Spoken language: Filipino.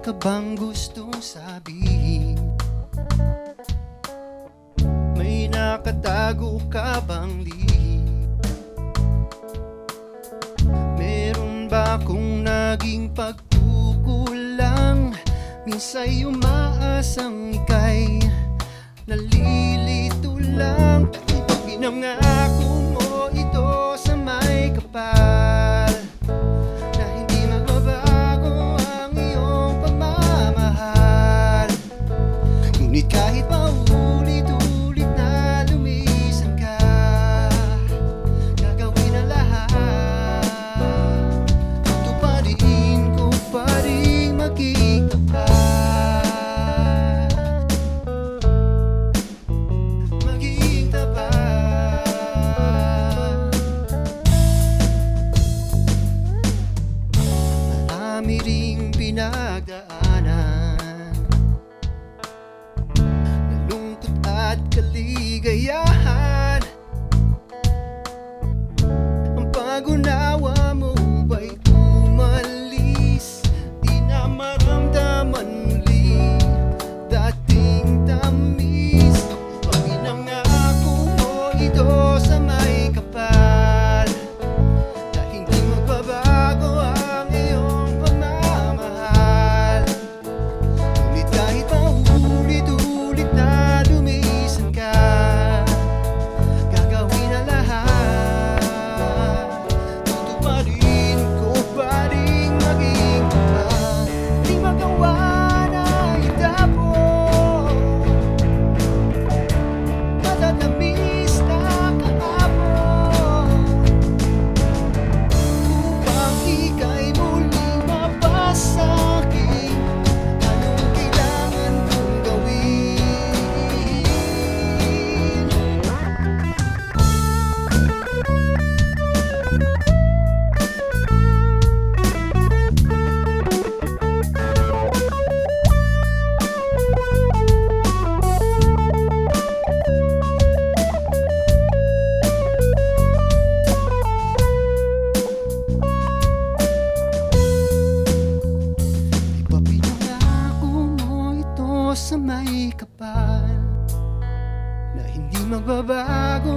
ka bang gustong sabihin? May nakatago ka bang lihim? Meron ba akong naging pagkukulang? Minsa'y umaasang ika'y nalilito lang. Pag pinangako mo ito sa may kapal, na hindi magbabago ang iyong pagmamahal. Ngunit kahit paulit-ulit na lumisan ka, gagawin ang lahat. Tutuparin ko pa rin maging tapat. Maging tapat. Marami ring pinagdaanan, nalungkot at kaligayahan. Ang pag-unawa mo ba'y umalis? Di na maramdaman muli dating tamis. Pag pinangako mo ito sa may kapal, na hindi magbabago ang iyong pagmamahal. Ngunit kahit paulit-ulit na lumisan ka, gagawin ang lahat. Tutuparin ko pa rin maging tapat. Di magawa na itapon matatamis na kahapon, upang ika'y muling mapasakin. Anong kailangan kong gawin? Di ba pinangako mo ito sa may kapal, na hindi magbabago